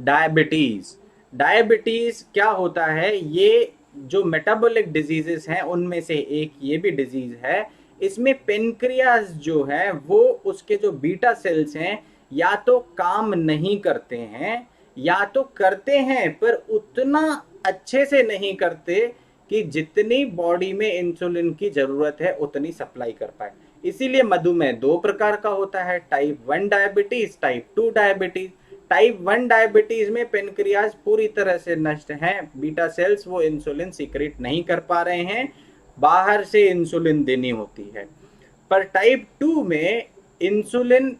Diabetes. Diabetes क्या होता है? ये जो मेटाबॉलिक डिजीजेस हैं उनमें से एक ये भी डिजीज है। इसमें पेनक्रियाज जो है वो उसके जो बीटा सेल्स हैं या तो काम नहीं करते हैं या तो करते हैं पर उतना अच्छे से नहीं करते कि जितनी बॉडी में इंसुलिन की जरूरत है उतनी सप्लाई कर पाए। इसीलिए मधुमेह दो प्रकार का होता है, type 1 diabetes, type 2 diabetes. Type 1 diabetes में पेनक्रियाज पूरी तरह से नष्ट हैं, बीटा सेल्स वो इंसुलिन सीक्रेट नहीं कर पा रहे हैं, बाहर से इंसुलिन देनी होती है। पर टाइप 2 में इंसुलिन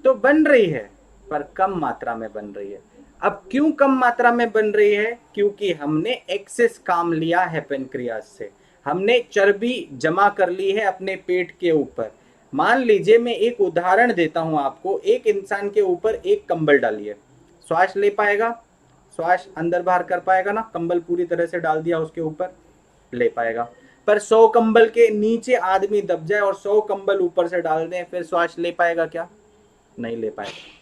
तो बन रही है पर कम मात्रा में बन रही है। अब क्यों कम मात्रा में बन रही है? क्योंकि हमने एक्सेस काम लिया है पेनक्रियाज से, हमने चर्बी जमा कर ली है अपने पेट के ऊपर। मान लीजिए मैं एक उदाहरण देता हूं आपको, एक इंसान के ऊपर एक कंबल डालिए, श्वास ले पाएगा? श्वास अंदर बाहर कर पाएगा ना? कंबल पूरी तरह से डाल दिया उसके ऊपर, ले पाएगा। पर 100 कंबल के नीचे आदमी दब जाए और 100 कंबल ऊपर से डाल दें, फिर श्वास ले पाएगा क्या? नहीं ले पाएगा।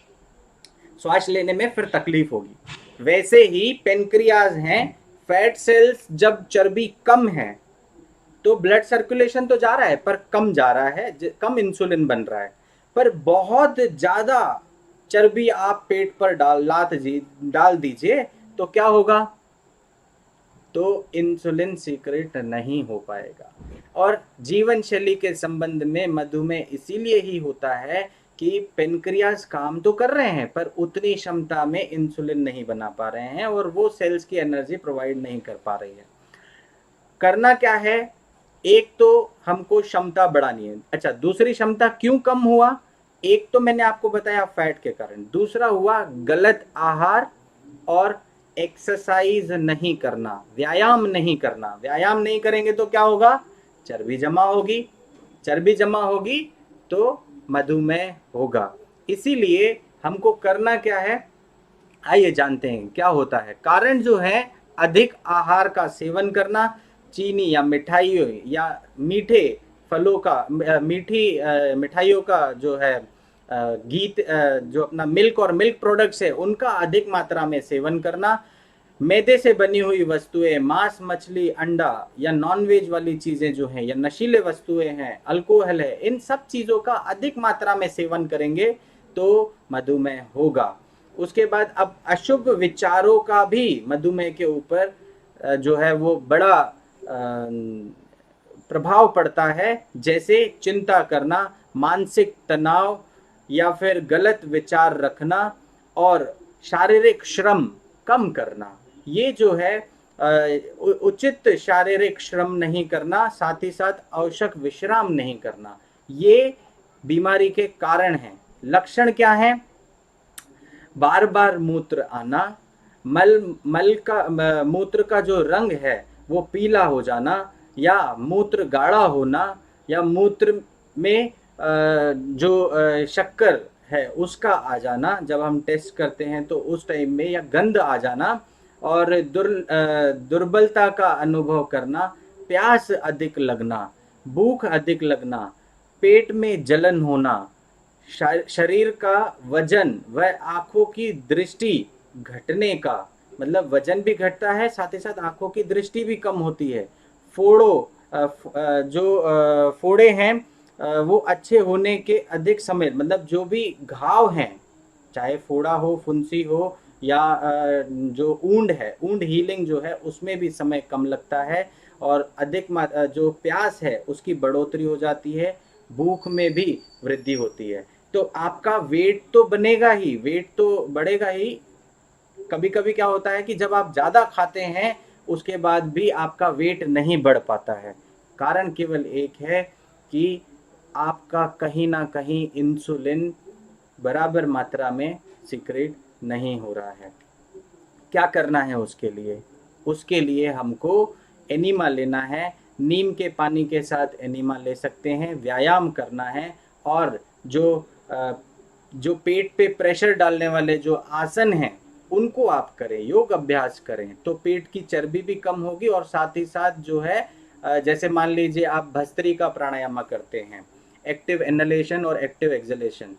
श्वास लेने में फिर तकलीफ होगी। वैसे ही पेनक्रियाज हैं, फैट सेल्स जब चर्बी कम है तो ब्लड सर्कुलेशन तो जा रहा है पर कम जा रहा है, कम इंसुलिन बन रहा है। पर बहुत ज्यादा चर्बी आप पेट पर डाल दीजिए तो क्या होगा? तो इंसुलिन सीक्रेट नहीं हो पाएगा। और जीवन शैली के संबंध में मधुमेह इसीलिए ही होता है कि पेनक्रियाज काम तो कर रहे हैं पर उतनी क्षमता में इंसुलिन नहीं बना पा रहे हैं और वो सेल्स की एनर्जी प्रोवाइड नहीं कर पा रही है। करना क्या है? एक तो हमको क्षमता बढ़ानी है। अच्छा, दूसरी क्षमता क्यों कम हुआ? एक तो मैंने आपको बताया फैट के कारण, दूसरा हुआ गलत आहार और एक्सरसाइज नहीं करना, व्यायाम नहीं करना। व्यायाम नहीं करेंगे तो क्या होगा? चर्बी जमा होगी, चर्बी जमा होगी तो मधुमेह होगा। इसीलिए हमको करना क्या है, आइए जानते हैं क्या होता है। कारण जो है अधिक आहार का सेवन करना, चीनी या मिठाइयों या मीठे फलों का, मीठी मिठाइयों का जो है जो अपना मिल्क और मिल्क प्रोडक्ट्स है उनका अधिक मात्रा में सेवन करना, मैदे से बनी हुई वस्तुएं, मांस मछली अंडा या नॉनवेज वाली चीजें जो हैं या नशीले वस्तुएं हैं, अल्कोहल है, इन सब चीजों का अधिक मात्रा में सेवन करेंगे तो मधुमेह होगा। उसके बाद अब अशुभ विचारों का भी मधुमेह के ऊपर जो है वो बड़ा प्रभाव पड़ता है, जैसे चिंता करना, मानसिक तनाव या फिर गलत विचार रखना और शारीरिक श्रम कम करना। ये जो है उचित शारीरिक श्रम नहीं करना, साथ ही साथ आवश्यक विश्राम नहीं करना, ये बीमारी के कारण हैं। लक्षण क्या है? बार बार मूत्र आना, मूत्र का जो रंग है वो पीला हो जाना, या मूत्र गाढ़ा होना, या मूत्र में जो शक्कर है उसका आ जाना जब हम टेस्ट करते हैं तो उस टाइम में, या गंध आ जाना, और दुर्बलता का अनुभव करना, प्यास अधिक लगना, भूख अधिक लगना, पेट में जलन होना, शरीर का वजन व आंखों की दृष्टि घटने का, मतलब वजन भी घटता है साथ ही साथ आंखों की दृष्टि भी कम होती है। जो फोड़े हैं वो अच्छे होने के अधिक समय, मतलब जो भी घाव हैं, चाहे फोड़ा हो, फुंसी हो, या जो ऊंड है, ऊंड हीलिंग जो है उसमें भी समय कम लगता है, और अधिक जो प्यास है उसकी बढ़ोतरी हो जाती है, भूख में भी वृद्धि होती है। तो आपका वेट तो बनेगा ही, वेट तो बढ़ेगा ही। कभी कभी क्या होता है कि जब आप ज़्यादा खाते हैं उसके बाद भी आपका वेट नहीं बढ़ पाता है। कारण केवल एक है कि आपका कहीं ना कहीं इंसुलिन बराबर मात्रा में सीक्रेट नहीं हो रहा है। क्या करना है उसके लिए? उसके लिए हमको एनिमा लेना है, नीम के पानी के साथ एनिमा ले सकते हैं, व्यायाम करना है, और जो पेट पे प्रेशर डालने वाले जो आसन हैं उनको आप करें, योग अभ्यास करें, तो पेट की चर्बी भी कम होगी। और साथ ही साथ जो है जैसे मान लीजिए आप भस्त्री का प्राणायाम करते हैं, एक्टिव इनहेलेशन और एक्टिव एक्सहेलेशन,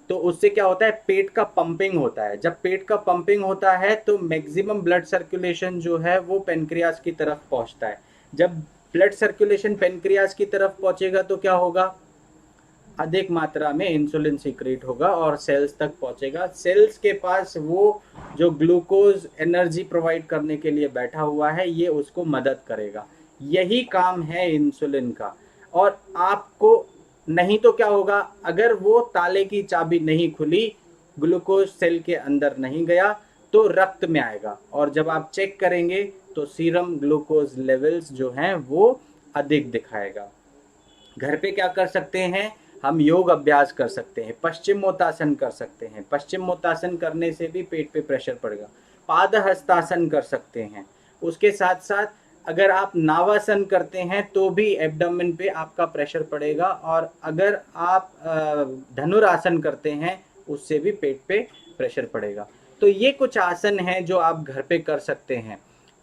तो उससे क्या होता है, पेट का पंपिंग होता है। जब पेट का पंपिंग होता है तो मैक्सिमम ब्लड सर्कुलेशन जो है वो पेनक्रियास की तरफ पहुंचता है। जब ब्लड सर्कुलेशन पेनक्रियास की तरफ पहुंचेगा तो क्या होगा, अधिक मात्रा में इंसुलिन सीक्रेट होगा और सेल्स तक पहुंचेगा। सेल्स के पास वो जो ग्लूकोज एनर्जी प्रोवाइड करने के लिए बैठा हुआ है, ये उसको मदद करेगा। यही काम है इंसुलिन का। और आपको नहीं तो क्या होगा, अगर वो ताले की चाबी नहीं खुली, ग्लूकोज सेल के अंदर नहीं गया, तो रक्त में आएगा और जब आप चेक करेंगे तो सीरम ग्लूकोज लेवल्स जो हैं वो अधिक दिखाएगा। घर पे क्या कर सकते हैं, हम योग अभ्यास कर सकते हैं, पश्चिमोत्तासन कर सकते हैं। पश्चिमोत्तासन करने से भी पेट पे प्रेशर पड़ेगा। पाद हस्तासन कर सकते हैं। उसके साथ साथ अगर आप नावासन करते हैं तो भी एब्डोमेन पे आपका प्रेशर पड़ेगा, और अगर आप धनुरासन करते हैं उससे भी पेट पे प्रेशर पड़ेगा। तो ये कुछ आसन हैं जो आप घर पे कर सकते हैं।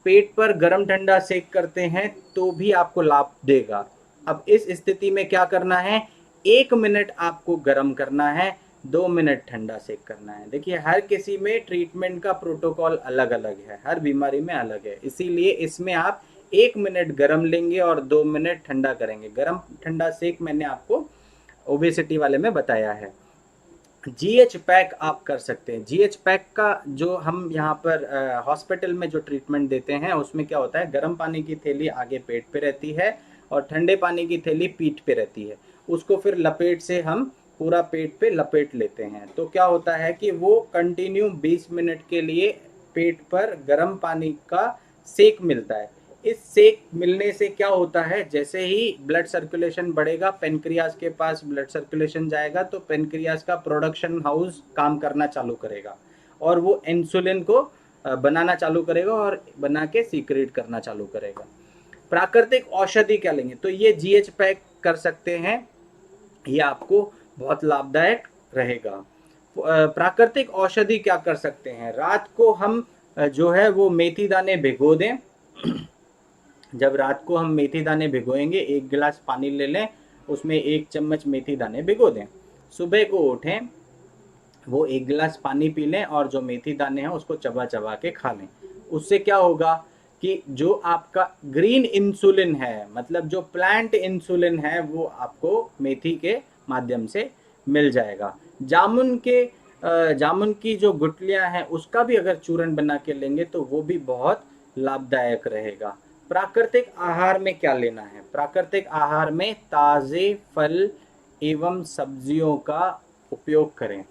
पेट पर गर्म ठंडा सेक करते हैं तो भी आपको लाभ देगा। अब इस स्थिति में क्या करना है, 1 मिनट आपको गर्म करना है, 2 मिनट ठंडा सेक करना है। देखिए हर किसी में ट्रीटमेंट का प्रोटोकॉल अलग अलग है, हर बीमारी में अलग है, इसीलिए इसमें आप 1 मिनट गर्म लेंगे और 2 मिनट ठंडा करेंगे। गर्म ठंडा सेक मैंने आपको ओबेसिटी वाले में बताया है। जीएच पैक आप कर सकते हैं। जीएच पैक का जो हम यहाँ पर हॉस्पिटल में जो ट्रीटमेंट देते हैं उसमें क्या होता है, गर्म पानी की थैली आगे पेट पे रहती है और ठंडे पानी की थैली पीठ पे रहती है। उसको फिर लपेट से हम पूरा पेट पे लपेट लेते हैं। तो क्या होता है कि वो कंटिन्यू 20 मिनट के लिए पेट पर गर्म पानी का सेक मिलता है। इस सेक मिलने से क्या होता है, जैसे ही ब्लड सर्कुलेशन बढ़ेगा, पेनक्रियास के पास ब्लड सर्कुलेशन जाएगा तो पेनक्रियास का प्रोडक्शन हाउस काम करना चालू करेगा और वो इंसुलिन को बनाना चालू करेगा और बना के सीक्रेट करना चालू करेगा। प्राकृतिक औषधि क्या लेंगे, तो ये जीएच पैक कर सकते हैं, ये आपको बहुत लाभदायक रहेगा। प्राकृतिक औषधि क्या कर सकते हैं, रात को हम जो है वो मेथी दाने भिगो दें। जब रात को हम मेथी दाने भिगोएंगे, 1 गिलास पानी ले लें, उसमें 1 चम्मच मेथी दाने भिगो दें। सुबह को उठें, वो 1 गिलास पानी पी लें और जो मेथी दाने हैं उसको चबा चबा के खा लें। उससे क्या होगा कि जो आपका ग्रीन इंसुलिन है, मतलब जो प्लांट इंसुलिन है, वो आपको मेथी के माध्यम से मिल जाएगा। जामुन की जो गुठलियां हैं उसका भी अगर चूर्ण बना के लेंगे तो वो भी बहुत लाभदायक रहेगा। प्राकृतिक आहार में क्या लेना है, प्राकृतिक आहार में ताज़े फल एवं सब्जियों का उपयोग करें।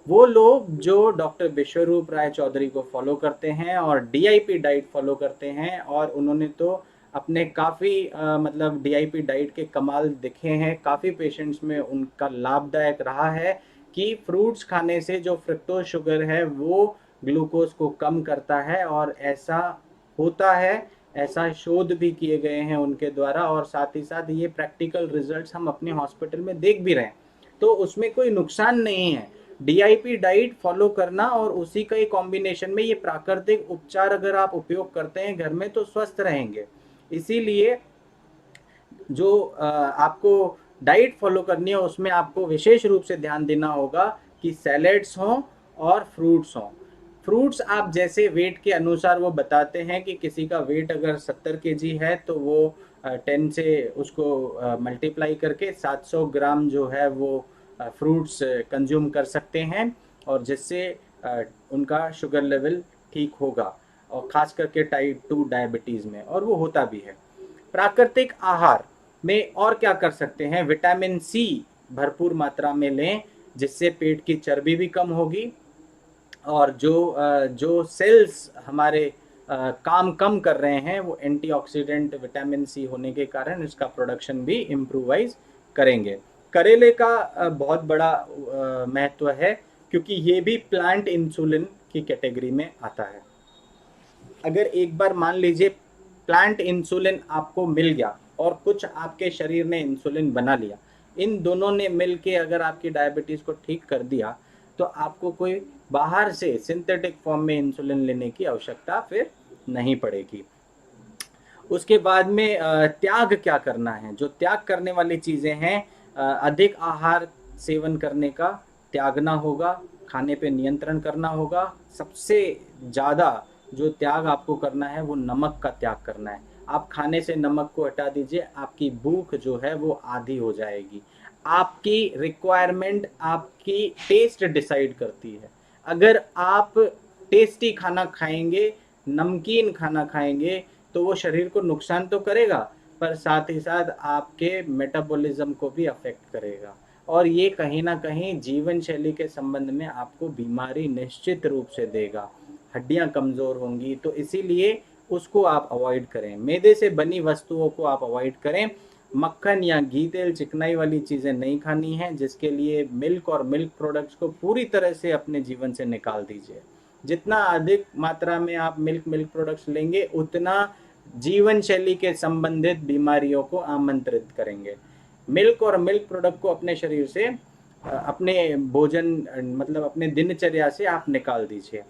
वो लोग जो डॉक्टर विश्वरूप राय चौधरी को फॉलो करते हैं और डीआईपी डाइट फॉलो करते हैं, और उन्होंने तो अपने काफ़ी मतलब डीआईपी डाइट के कमाल दिखे हैं, काफ़ी पेशेंट्स में उनका लाभदायक रहा है कि फ्रूट्स खाने से जो फ्रक्टोज शुगर है वो ग्लूकोज को कम करता है, और ऐसा होता है, ऐसा शोध भी किए गए हैं उनके द्वारा, और साथ ही साथ ये प्रैक्टिकल रिजल्ट्स हम अपने हॉस्पिटल में देख भी रहे हैं। तो उसमें कोई नुकसान नहीं है डीआईपी डाइट फॉलो करना, और उसी का ही कॉम्बिनेशन में ये प्राकृतिक उपचार अगर आप उपयोग करते हैं घर में तो स्वस्थ रहेंगे। इसीलिए जो आपको डाइट फॉलो करनी है उसमें आपको विशेष रूप से ध्यान देना होगा कि सैलेड्स हों और फ्रूट्स हों। फ्रूट्स आप जैसे वेट के अनुसार वो बताते हैं कि किसी का वेट अगर 70 केजी है तो वो 10 से उसको मल्टीप्लाई करके 700 ग्राम जो है वो फ्रूट्स कंज्यूम कर सकते हैं, और जिससे उनका शुगर लेवल ठीक होगा, और ख़ास करके टाइप 2 डायबिटीज़ में, और वो होता भी है। प्राकृतिक आहार में और क्या कर सकते हैं, विटामिन सी भरपूर मात्रा में लें, जिससे पेट की चर्बी भी कम होगी, और जो सेल्स हमारे काम कम कर रहे हैं वो एंटीऑक्सीडेंट विटामिन सी होने के कारण इसका प्रोडक्शन भी इम्प्रूवाइज करेंगे। करेले का बहुत बड़ा महत्व है क्योंकि ये भी प्लांट इंसुलिन की कैटेगरी में आता है। अगर एक बार मान लीजिए प्लांट इंसुलिन आपको मिल गया और कुछ आपके शरीर ने इंसुलिन बना लिया, इन दोनों ने मिल के अगर आपकी डायबिटीज़ को ठीक कर दिया तो आपको कोई बाहर से सिंथेटिक फॉर्म में इंसुलिन लेने की आवश्यकता फिर नहीं पड़ेगी। उसके बाद में त्याग क्या करना है, जो त्याग करने वाली चीज़ें हैं, अधिक आहार सेवन करने का त्यागना होगा, खाने पे नियंत्रण करना होगा। सबसे ज़्यादा जो त्याग आपको करना है वो नमक का त्याग करना है। आप खाने से नमक को हटा दीजिए, आपकी भूख जो है वो आधी हो जाएगी। आपकी रिक्वायरमेंट आपकी टेस्ट डिसाइड करती है। अगर आप टेस्टी खाना खाएंगे, नमकीन खाना खाएंगे, तो वो शरीर को नुकसान तो करेगा, पर साथ ही साथ आपके मेटाबॉलिज्म को भी अफेक्ट करेगा, और ये कहीं ना कहीं जीवन शैली के संबंध में आपको बीमारी निश्चित रूप से देगा। हड्डियां कमज़ोर होंगी, तो इसीलिए उसको आप अवॉइड करें। मैदे से बनी वस्तुओं को आप अवॉइड करें। मक्खन या घी, तेल, चिकनाई वाली चीज़ें नहीं खानी हैं, जिसके लिए मिल्क और मिल्क प्रोडक्ट्स को पूरी तरह से अपने जीवन से निकाल दीजिए। जितना अधिक मात्रा में आप मिल्क प्रोडक्ट्स लेंगे, उतना जीवन शैली के संबंधित बीमारियों को आमंत्रित करेंगे। मिल्क और मिल्क प्रोडक्ट को अपने शरीर से, अपने भोजन मतलब अपने दिनचर्या से आप निकाल दीजिए।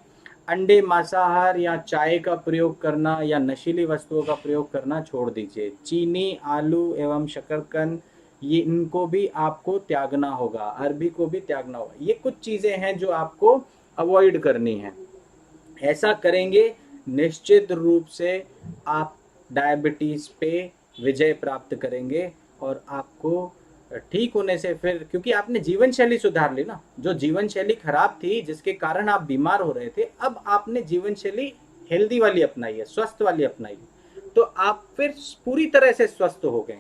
अंडे, मांसाहार या चाय का प्रयोग करना या नशीली वस्तुओं का प्रयोग करना छोड़ दीजिए। चीनी, आलू एवं शकरकंद, ये इनको भी आपको त्यागना होगा। अरबी को भी त्यागना होगा। ये कुछ चीज़ें हैं जो आपको अवॉइड करनी है। ऐसा करेंगे, निश्चित रूप से आप डायबिटीज़ पे विजय प्राप्त करेंगे, और आपको ठीक होने से फिर, क्योंकि आपने जीवन शैली सुधार ली ना, जो जीवन शैली खराब थी जिसके कारण आप बीमार हो रहे थे, अब आपने जीवन शैली हेल्दी वाली अपनाई है, स्वस्थ वाली अपनाई है, तो आप फिर पूरी तरह से स्वस्थ हो गए।